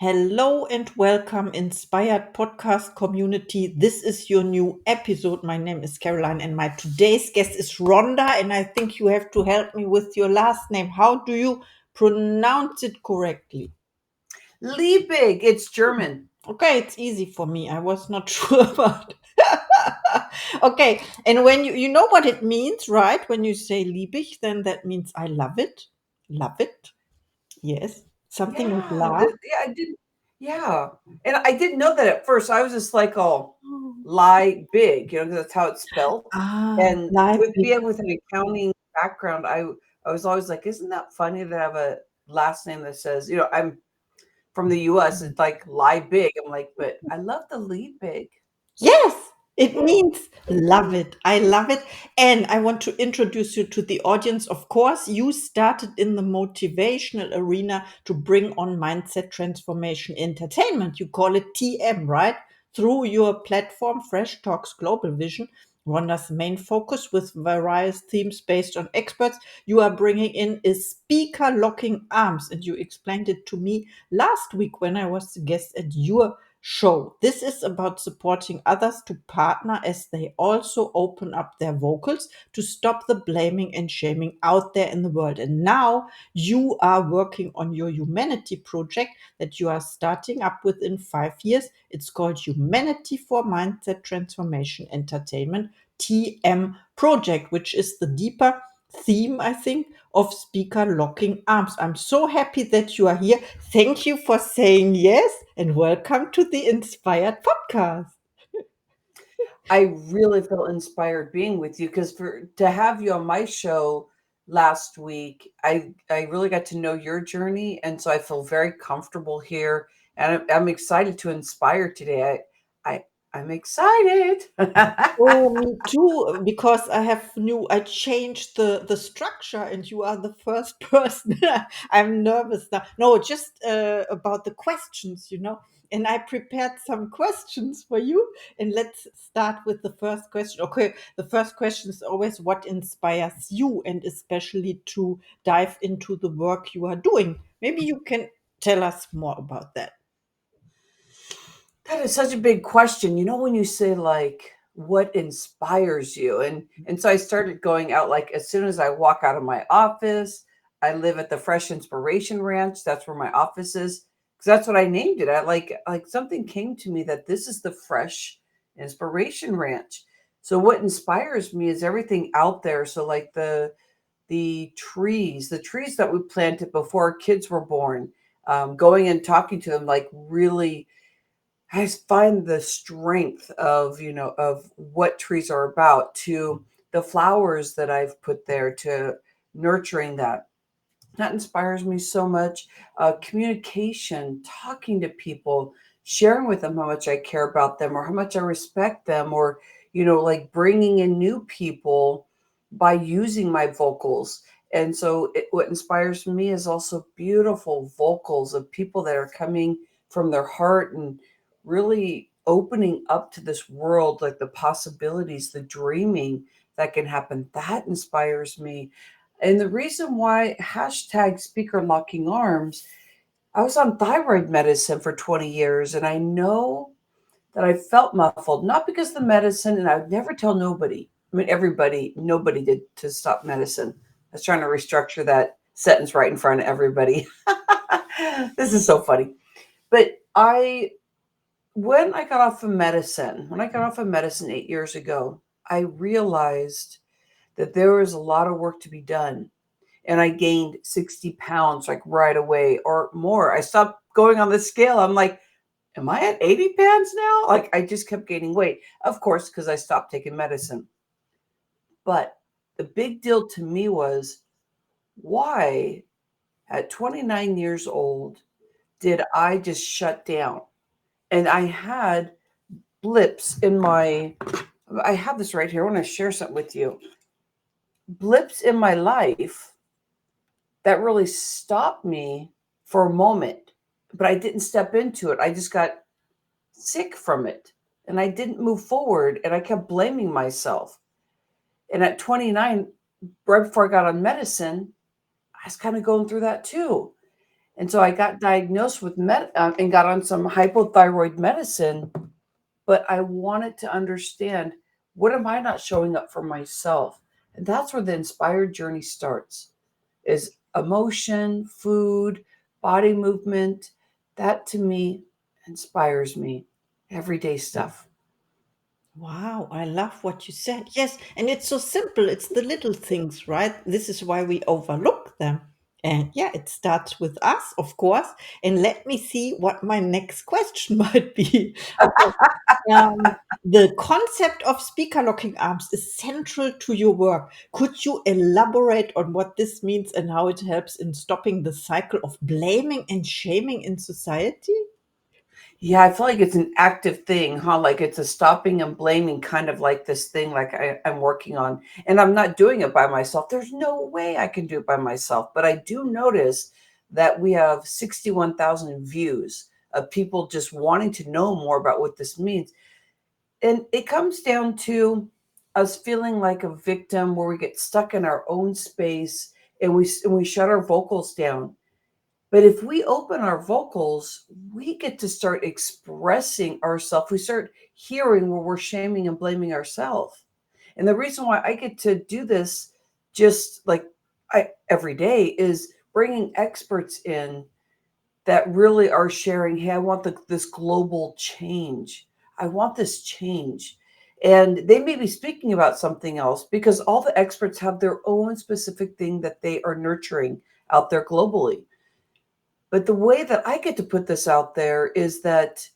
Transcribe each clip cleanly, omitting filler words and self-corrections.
Hello and welcome, Inspired Podcast community. This is your new episode. My name is Caroline, and my today's guest is Rhonda. And I think you have to help me with your last name. How do you pronounce it correctly? Liebig, it's German. Okay, it's easy for me. I was not sure about. Okay, and when you know what it means, right? When you say Liebig, then that means I love it. Love it. Yes, something with love. I didn't. Yeah, and I didn't know that at first. I was just like, "Oh, lie big," 'cause that's how it's spelled. Ah, And with Liebig. being with an accounting background, I was always like, "Isn't that funny to have a last name that says, I'm from the U.S. It's like lie big." I'm like, but I love the lead big. Yes, it means love it. I love it. And I want to introduce you to the audience. Of course, you started in the motivational arena to bring on mindset transformation entertainment. You call it TM, right? Through your platform, Fresh Talks Global Vision, Rhonda's main focus with various themes based on experts you are bringing in is speaker locking arms. And you explained it to me last week when I was the guest at your show. This is about supporting others to partner as they also open up their vocals to stop the blaming and shaming out there in the world. And now you are working on your humanity project that you are starting up within 5 years. It's called Humanity for Mindset Transformation Entertainment, TM Project, which is the deeper theme, I think, of speaker locking arms. I'm so happy that you are here. Thank you for saying yes and welcome to the Inspired Podcast. I really feel inspired being with you because for to have you on my show last week, I really got to know your journey, and so I feel very comfortable here, and I'm excited to inspire today. I'm excited. Oh, me too, because I changed the structure and you are the first person. I'm nervous now. No, just about the questions. And I prepared some questions for you. And let's start with the first question. Okay, the first question is always what inspires you, and especially to dive into the work you are doing. Maybe you can tell us more about that. That is such a big question. You know, when you say like what inspires you, and so I started going out like as soon as I walk out of my office. I live at the Fresh Inspiration Ranch. That's where my office is because that's what I named it. I like something came to me that this is the Fresh Inspiration Ranch. So what inspires me is everything out there. So like the trees that we planted before our kids were born, going and talking to them, like really I find the strength of, of what trees are about to the flowers that I've put there to nurturing that. That inspires me so much. Communication, talking to people, sharing with them how much I care about them or how much I respect them, or, like bringing in new people by using my vocals. And so what inspires me is also beautiful vocals of people that are coming from their heart and really opening up to this world, like the possibilities, the dreaming that can happen. That inspires me. And the reason why hashtag speaker locking arms, I was on thyroid medicine for 20 years, and I know that I felt muffled, not because of the medicine, and I would never tell nobody. I mean, nobody did to stop medicine. I was trying to restructure that sentence right in front of everybody. This is so funny. But when I got off of medicine 8 years ago, I realized that there was a lot of work to be done, and I gained 60 pounds like right away or more. I stopped going on the scale. I'm like, am I at 80 pounds now? Like I just kept gaining weight, of course, because I stopped taking medicine. But the big deal to me was why at 29 years old did I just shut down? And I had blips in my, I have this right here. I want to share something with you. Blips in my life that really stopped me for a moment, but I didn't step into it. I just got sick from it and I didn't move forward and I kept blaming myself. And at 29, right before I got on medicine, I was kind of going through that too. And so I got diagnosed with and got on some hypothyroid medicine, but I wanted to understand, what am I not showing up for myself? And that's where the inspired journey starts, is emotion, food, body movement. That to me inspires me. Everyday stuff. Wow, I love what you said. Yes, and it's so simple. It's the little things, right? This is why we overlook them. And yeah, it starts with us, of course. And let me see what my next question might be. Okay. The concept of speaker locking arms is central to your work. Could you elaborate on what this means and how it helps in stopping the cycle of blaming and shaming in society? Yeah, I feel like it's an active thing, huh? Like it's a stopping and blaming kind of like this thing like I'm working on. And I'm not doing it by myself. There's no way I can do it by myself. But I do notice that we have 61,000 views of people just wanting to know more about what this means. And it comes down to us feeling like a victim where we get stuck in our own space and we shut our vocals down. But if we open our vocals, we get to start expressing ourselves. We start hearing where we're shaming and blaming ourselves. And the reason why I get to do this just like every day is bringing experts in that really are sharing, hey, I want this global change. I want this change. And they may be speaking about something else because all the experts have their own specific thing that they are nurturing out there globally. But the way that I get to put this out there is that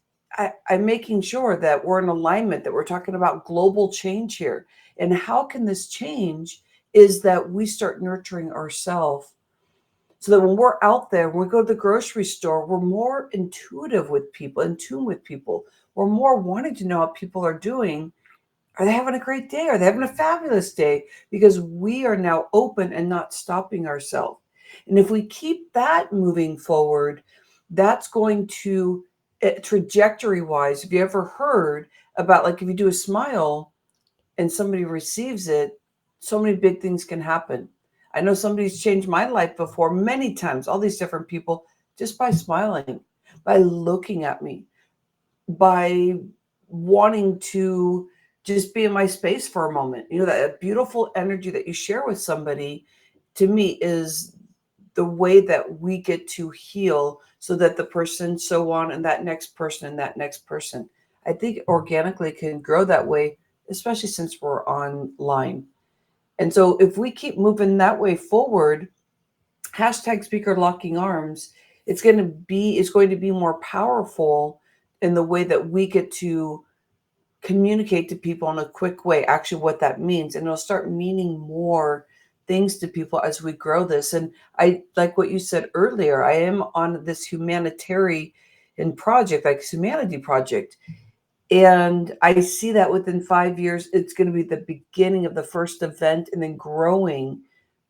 I'm making sure that we're in alignment, that we're talking about global change here. And how can this change is that we start nurturing ourselves so that when we're out there, when we go to the grocery store, we're more intuitive with people, in tune with people. We're more wanting to know how people are doing. Are they having a great day? Are they having a fabulous day? Because we are now open and not stopping ourselves. And if we keep that moving forward, that's going to, trajectory wise, have you ever heard about, like, if you do a smile and somebody receives it, so many big things can happen. I know somebody's changed my life before many times, all these different people, just by smiling, by looking at me, by wanting to just be in my space for a moment. You know, that beautiful energy that you share with somebody, to me, is the way that we get to heal so that the person, so on, and that next person, and that next person. I think organically can grow that way, especially since we're online. And so if we keep moving that way forward, hashtag speaker locking arms, it's going to be more powerful in the way that we get to communicate to people in a quick way, actually what that means. And it'll start meaning more things to people as we grow this. And I like what you said earlier. I am on this humanitarian project, like humanity project. And I see that within 5 years, it's going to be the beginning of the first event and then growing.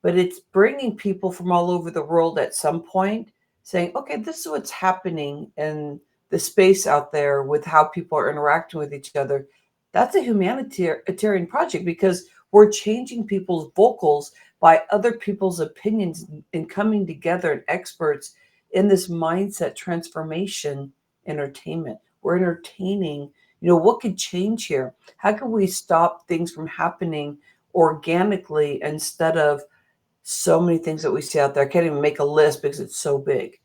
But it's bringing people from all over the world at some point saying, okay, this is what's happening in the space out there with how people are interacting with each other. That's a humanitarian project because we're changing people's vocals by other people's opinions and coming together and experts in this mindset transformation entertainment. We're entertaining, what could change here? How can we stop things from happening organically instead of so many things that we see out there? I can't even make a list because it's so big.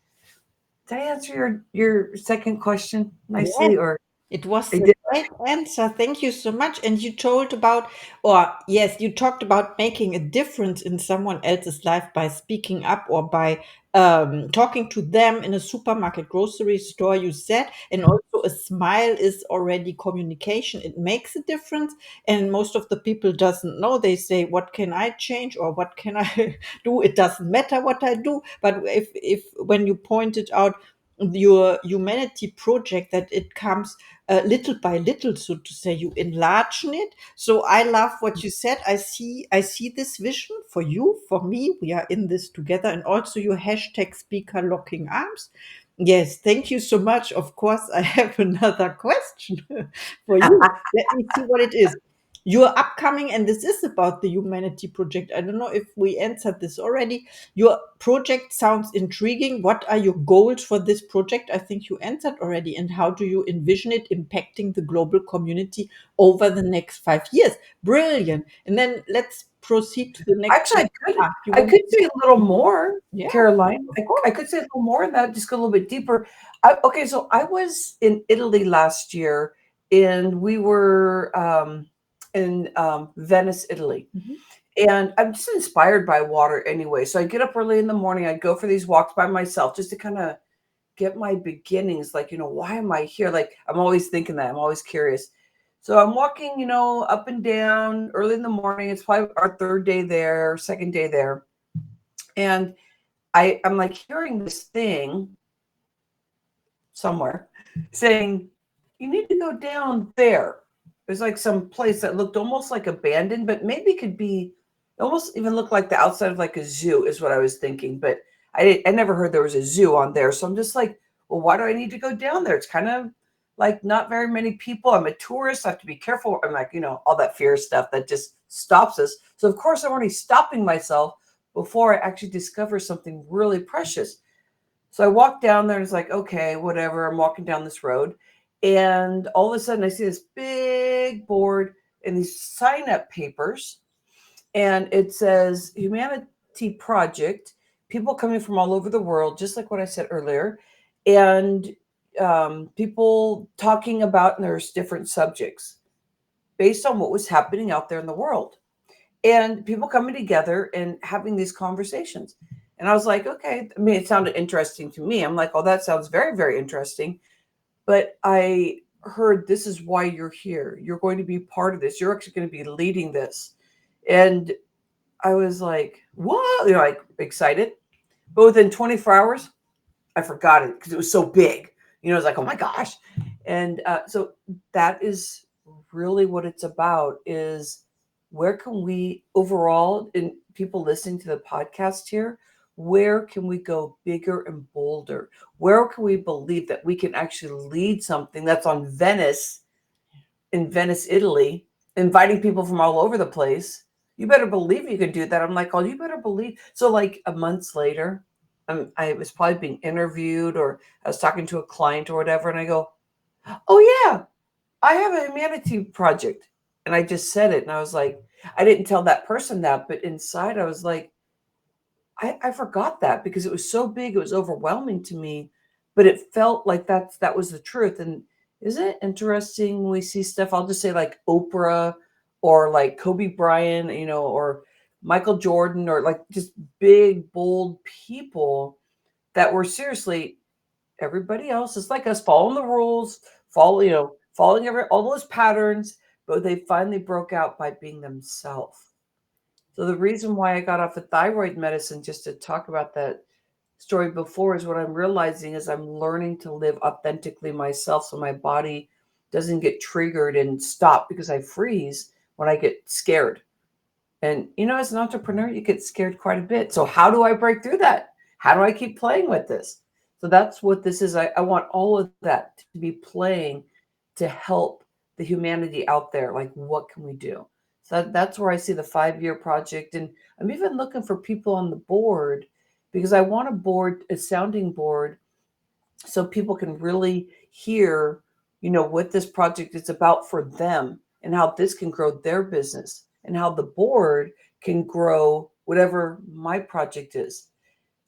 Did I answer your second question Yes. nicely, or It was I a did? great answer. Thank you so much. And you told about, or yes, you talked about making a difference in someone else's life by speaking up or by talking to them in a supermarket, grocery store, you said. And also, a smile is already communication. It makes a difference. And most of the people doesn't know. They say, what can I change or what can I do? It doesn't matter what I do. But if when you pointed out your humanity project, that it comes little by little, so to say, you enlarge it. So I love what you said. I see this vision for you, for me. We are in this together. And also your hashtag speaker locking arms. Yes, thank you so much. Of course, I have another question for you. Let me see what it is. Your upcoming, and this is about the humanity project. I don't know if we answered this already. Your project sounds intriguing. What are your goals for this project? I think you answered already. And how do you envision it impacting the global community over the next 5 years? Brilliant. And then let's proceed to the next Actually, one. You I want could say a little more, yeah, Caroline. of I course. could say a little more and that just go a little bit deeper. Okay, so I was in Italy last year, and we were in Venice, Italy. Mhm. And I'm just inspired by water anyway. So I get up early in the morning. I go for these walks by myself just to kind of get my beginnings. Like, why am I here? Like, I'm always thinking that. I'm always curious. So I'm walking, up and down early in the morning. It's probably our third day there, second day there. And I'm like hearing this thing somewhere saying, you need to go down there. There's like some place that looked almost like abandoned, but maybe could be almost even looked like the outside of like a zoo, is what I was thinking. But I never heard there was a zoo on there. So I'm just like, well, why do I need to go down there? It's kind of like not very many people. I'm a tourist. I have to be careful. I'm like, all that fear stuff that just stops us. So of course I'm already stopping myself before I actually discover something really precious. So I walk down there and it's like, okay, whatever. I'm walking down this road. And all of a sudden I see this big board and these sign up papers. And it says Humanity Project, people coming from all over the world, just like what I said earlier. And people talking about, and there's different subjects based on what was happening out there in the world, and people coming together and having these conversations. And I was like, okay, I mean, it sounded interesting to me. I'm like, oh, that sounds very, very interesting. But I heard this is why you're here. You're going to be part of this. You're actually going to be leading this. And I was like, what? Like excited. But within 24 hours, I forgot it because it was so big. I was like, oh my gosh. And so that is really what it's about, is where can we overall, in people listening to the podcast here, where can we go bigger and bolder? Where can we believe that we can actually lead something that's on Venice, in Venice, Italy, inviting people from all over the place? You better believe you can do that. I'm like, oh, you better believe. So like a month later, I was probably being interviewed, or I was talking to a client or whatever. And I go, oh yeah, I have a humanity project. And I just said it. And I was like, I didn't tell that person that, but inside I was like, I forgot that because it was so big, it was overwhelming to me, but it felt like that was the truth. And isn't it interesting when we see stuff? I'll just say like Oprah or like Kobe Bryant, or Michael Jordan, or like just big, bold people that were seriously, everybody else is like us, following the rules, following all those patterns, but they finally broke out by being themselves. So the reason why I got off the thyroid medicine, just to talk about that story before, is what I'm realizing is I'm learning to live authentically myself, so my body doesn't get triggered and stop because I freeze when I get scared. And as an entrepreneur, you get scared quite a bit. So how do I break through that? How do I keep playing with this? So that's what this is. I want all of that to be playing to help the humanity out there. Like, what can we do? So that's where I see the 5-year project. And I'm even looking for people on the board, because I want a sounding board, so people can really hear, what this project is about for them, and how this can grow their business, and how the board can grow whatever my project is.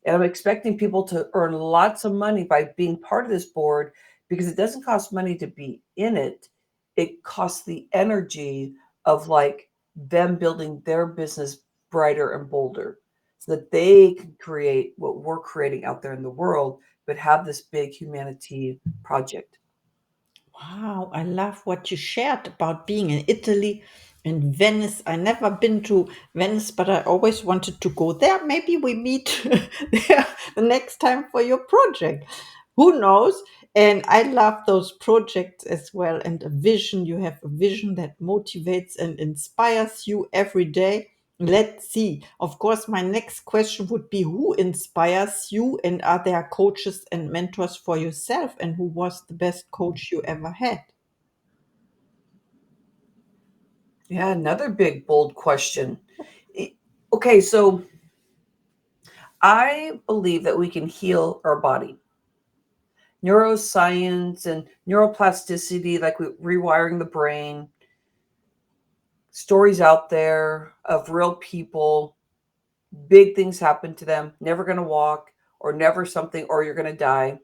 And I'm expecting people to earn lots of money by being part of this board, because it doesn't cost money to be in it. It costs the energy of like them building their business brighter and bolder, so that they can create what we're creating out there in the world, but have this big humanity project. Wow, I love what you shared about being in Italy and Venice. I never been to Venice, but I always wanted to go there. Maybe we meet there the next time for your project. Who knows? And I love those projects as well. And a vision, you have a vision that motivates and inspires you every day. Let's see. Of course, my next question would be, who inspires you, and are there coaches and mentors for yourself? And who was the best coach you ever had? Yeah, another big, bold question. I- Okay, so I believe that we can heal our body. Neuroscience and neuroplasticity, like rewiring the brain, stories out there of real people, big things happen to them, never going to walk, or never something, or you're going to die.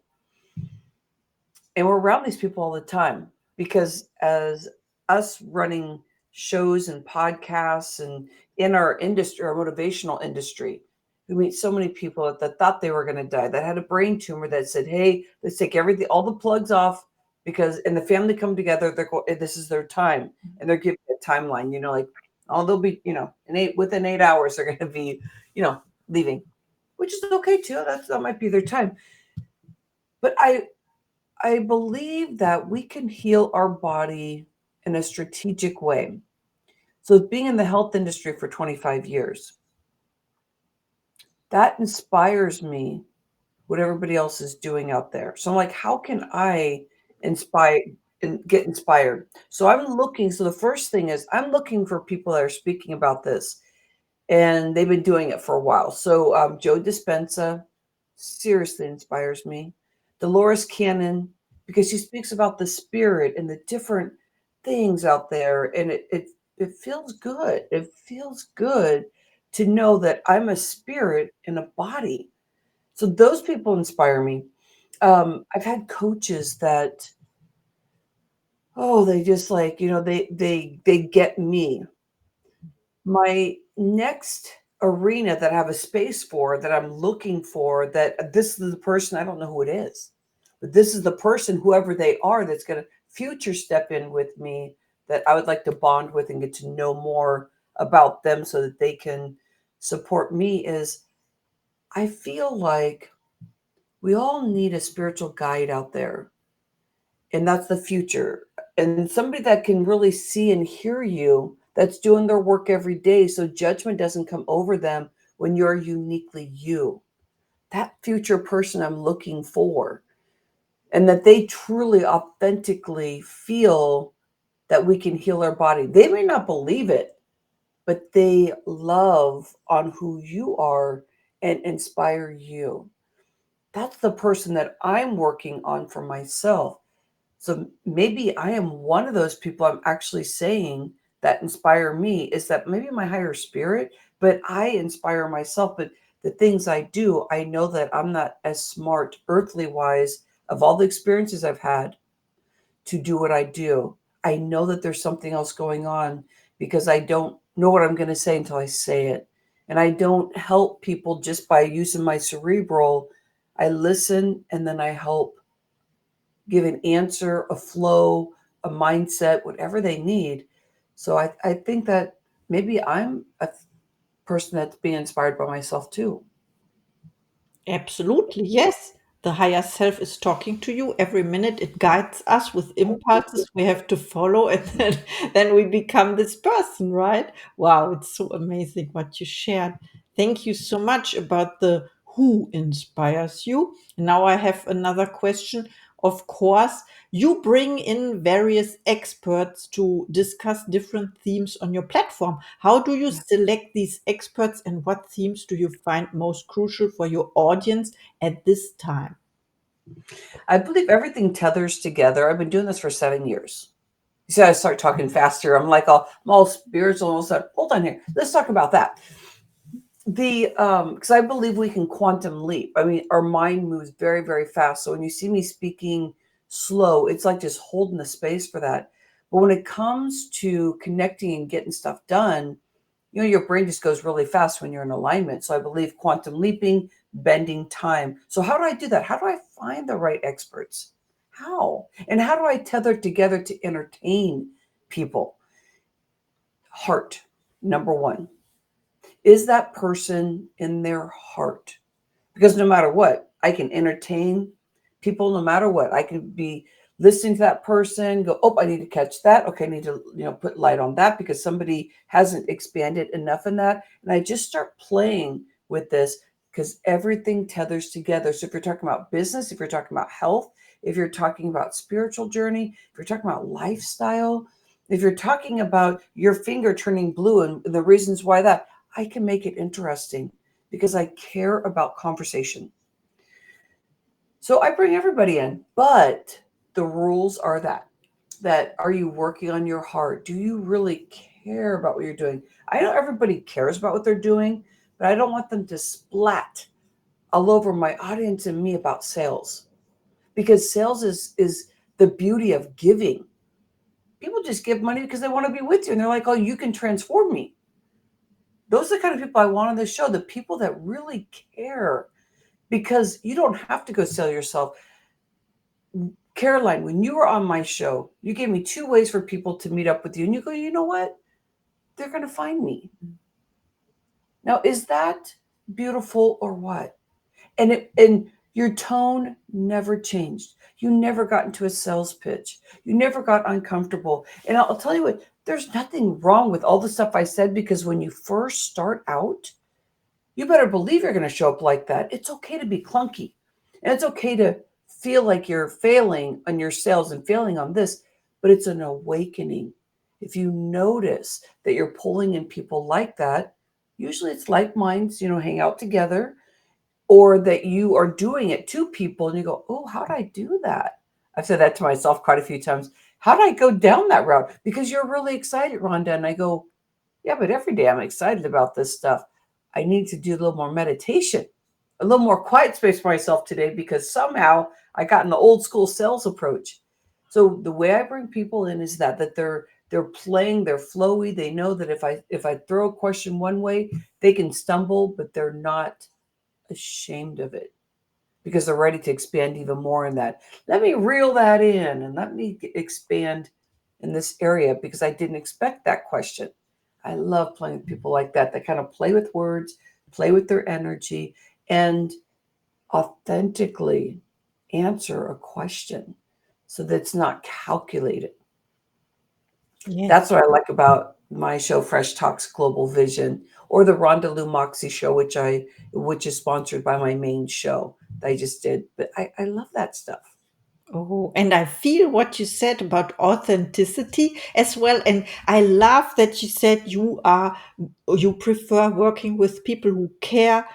And we're around these people all the time because as us running shows and podcasts and in our industry, our motivational industry, we meet so many people that thought they were going to die, that had a brain tumor, that said, hey, let's take everything, all the plugs off, because and the family come together, they're going, this is their time, and they're giving a timeline, like, oh, they'll be, within 8 hours they're going to be, leaving, which is okay too. That might be their time. But I believe that we can heal our body in a strategic way. So, being in the health industry for 25 years, that inspires me what everybody else is doing out there. So, I'm like, how can I inspire and get inspired? So, I'm looking. So, the first thing is, I'm looking for people that are speaking about this, and they've been doing it for a while. So, Joe Dispenza seriously inspires me. Dolores Cannon, because she speaks about the spirit and the different things out there, and it feels good. It feels good to know that I'm a spirit in a body. So those people inspire me. I've had coaches that, oh, they just like, they get me. My next arena that I have a space for, that I'm looking for, that this is the person, I don't know who it is, but this is the person, whoever they are, that's going to future step in with me, that I would like to bond with and get to know more about them so that they can support me. Is I feel like we all need a spiritual guide out there, and that's the future. And somebody that can really see and hear you, that's doing their work every day, so judgment doesn't come over them when you're uniquely you. That future person I'm looking for, and that they truly authentically feel that we can heal our body. They may not believe it, but they love on who you are and inspire you. That's the person that I'm working on for myself. So maybe I am one of those people I'm actually saying that inspire me, is that maybe my higher spirit, but I inspire myself. But the things I do, I know that I'm not as smart earthly wise of all the experiences I've had to do what I do. I know that there's something else going on, because I don't know what I'm going to say until I say it. And I don't help people just by using my cerebral. I listen, and then I help give an answer, a flow, a mindset, whatever they need. So I think that maybe I'm a person that's being inspired by myself too. Absolutely, yes. The higher self is talking to you every minute. It guides us with impulses we have to follow, and then we become this person, right? Wow, it's so amazing what you shared. Thank you so much about the who inspires you. Now I have another question. Of course, you bring in various experts to discuss different themes on your platform. How do you select these experts, and what themes do you find most crucial for your audience at this time? I believe everything tethers together. I've been doing this for 7 years. You see, I start talking faster. I'm all spiritual. And all that. Hold on here. Let's talk about that. Because I believe we can quantum leap. I mean, our mind moves very, very fast. So when you see me speaking slow, it's like just holding the space for that. But when it comes to connecting and getting stuff done, your brain just goes really fast when you're in alignment. So I believe quantum leaping, bending time. So how do I do that? How do I find the right experts? How? And how do I tether together to entertain people? Heart, number one. Is that person in their heart? Because no matter what, I can entertain people no matter what. I can be listening to that person, go, oh, I need to catch that. Okay, I need to, put light on that because somebody hasn't expanded enough in that. And I just start playing with this, because everything tethers together. So if you're talking about business, if you're talking about health, if you're talking about spiritual journey, if you're talking about lifestyle, If you're talking about your finger turning blue and the reasons why that, I can make it interesting because I care about conversation. So I bring everybody in, but the rules are that are you working on your heart? Do you really care about what you're doing? I know everybody cares about what they're doing, but I don't want them to splat all over my audience and me about sales, because sales is the beauty of giving. People just give money because they want to be with you and they're like, oh, you can transform me. Those are the kind of people I want on this show, the people that really care, because you don't have to go sell yourself. Caroline, when you were on my show, you gave me 2 ways for people to meet up with you. And you go, you know what? They're going to find me. Now, is that beautiful or what? And your tone never changed. You never got into a sales pitch. You never got uncomfortable. And I'll tell you what, there's nothing wrong with all the stuff I said, because when you first start out, you better believe you're going to show up like that. It's okay to be clunky. And it's okay to feel like you're failing on your sales and failing on this, but it's an awakening. If you notice that you're pulling in people like that, usually it's like minds, hang out together, or that you are doing it to people and you go, oh, how did I do that? I've said that to myself quite a few times. How did I go down that route? Because you're really excited, Rhonda. And I go, yeah, but every day I'm excited about this stuff. I need to do a little more meditation, a little more quiet space for myself today, because somehow I got in the old school sales approach. So the way I bring people in is that they're playing, they're flowy. They know that if I throw a question one way, they can stumble, but they're not ashamed of it, because they're ready to expand even more in that. Let me reel that in and let me expand in this area, because I didn't expect that question. I love playing with people like that. That kind of play with words, play with their energy, and authentically answer a question so that it's not calculated. That's Yes. what I like about my show, Fresh Talks Global Vision, or the Rhonda Lou Moxie show, which is sponsored by my main show that I just did. But I love that stuff. Oh, and I feel what you said about authenticity as well. And I love that you said you prefer working with people who care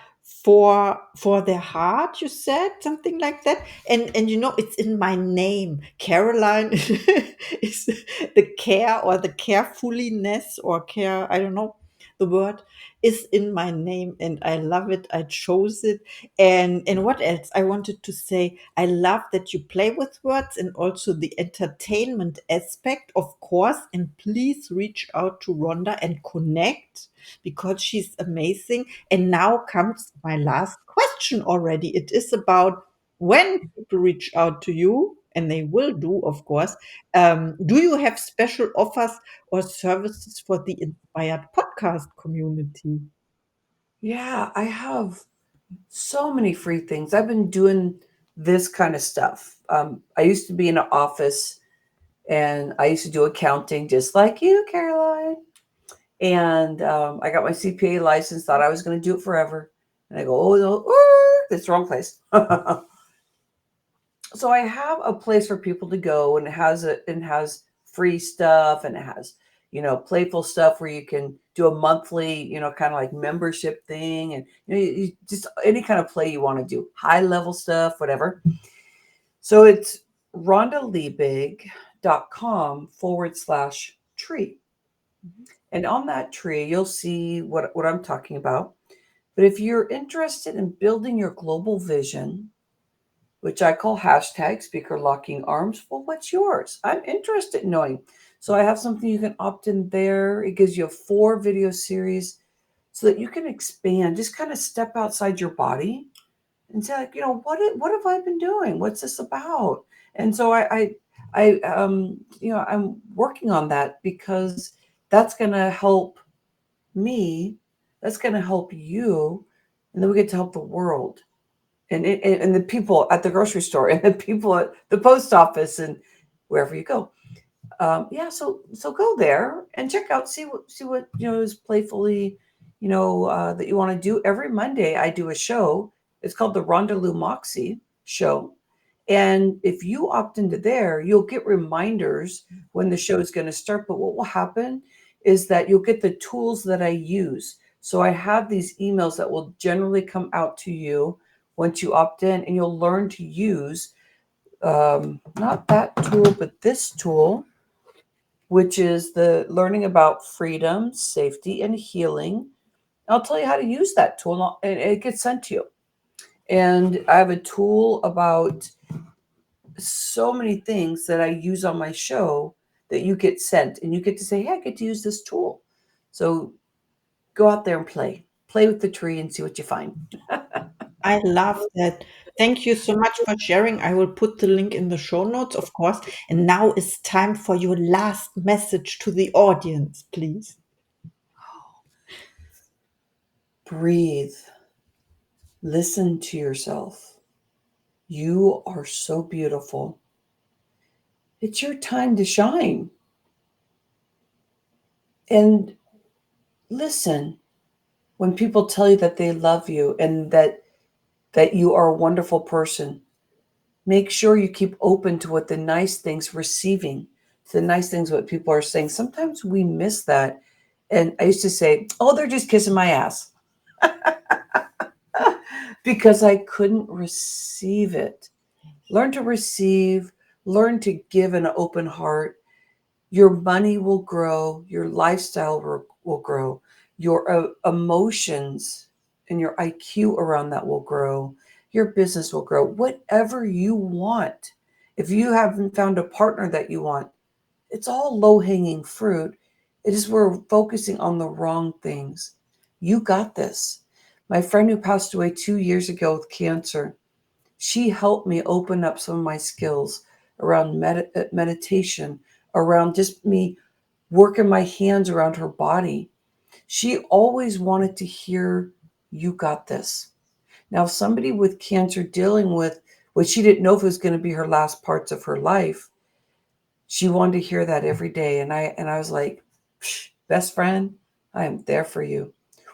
for their heart. You said something like that. And it's in my name. Caroline is the care or the carefulness or care, I don't know. The word is in my name and I love it. I chose it. And what else I wanted to say, I love that you play with words and also the entertainment aspect, of course. And please reach out to Rhonda and connect because she's amazing. And now comes my last question already. It is about when people reach out to you, and they will do, of course. Do you have special offers or services for the Inspired Podcast community? Yeah, I have so many free things. I've been doing this kind of stuff. I used to be in an office and I used to do accounting just like you, Caroline. And I got my CPA license, thought I was going to do it forever. And I go, oh, no, that's the wrong place. So I have a place for people to go, and it has free stuff, and it has playful stuff where you can do a monthly kind of like membership thing, and you just any kind of play you want to do, high level stuff, whatever. So it's rhondaliebig.com/tree, and on that tree you'll see what I'm talking about. But if you're interested in building your global vision, which I call hashtag speaker locking arms. Well, what's yours? I'm interested in knowing. So I have something you can opt in there. It gives you a 4 video series so that you can expand, just kind of step outside your body and say, like, what have I been doing? What's this about? And so I'm working on that, because that's going to help me. That's going to help you. And then we get to help the world, and the people at the grocery store, and the people at the post office, and wherever you go. Yeah, so go there and check out, see what is playfully, that you want to do. Every Monday I do a show. It's called the Rhonda Lou Moxie Show, And if you opt into there, you'll get reminders when the show is going to start. But what will happen is that you'll get the tools that I use. So I have these emails that will generally come out to you once you opt in, and you'll learn to use not that tool, but this tool, which is the learning about freedom, safety, and healing. I'll tell you how to use that tool, and it gets sent to you. And I have a tool about so many things that I use on my show that you get sent, and you get to say, hey, I get to use this tool. So go out there and play with the tree and see what you find. I love that. Thank you so much for sharing. I will put the link in the show notes, of course. And now it's time for your last message to the audience, please. Breathe, listen to yourself. You are so beautiful. It's your time to shine. And listen, when people tell you that they love you and that you are a wonderful person, make sure you keep open to what the nice things receiving, the nice things what people are saying. Sometimes we miss that. And I used to say, oh, they're just kissing my ass because I couldn't receive it. Learn to receive, learn to give an open heart. Your money will grow, your lifestyle will grow, your emotions and your IQ around that will grow, your business will grow, whatever you want. If you haven't found a partner that you want, it's all low hanging fruit. It is we're focusing on the wrong things. You got this. My friend who passed away 2 years ago with cancer, she helped me open up some of my skills around meditation, around just me working my hands around her body. She always wanted to hear, you got this. Now, somebody with cancer dealing with what she didn't know if it was going to be her last parts of her life, she wanted to hear that every day. And I was like, best friend, I am there for you.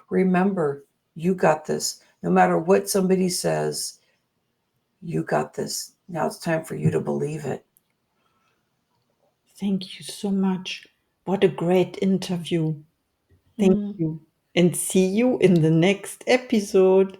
Remember, you got this. No matter what somebody says, you got this. Now it's time for you to believe it. Thank you so much. What a great interview. Thank Mm. you. And see you in the next episode.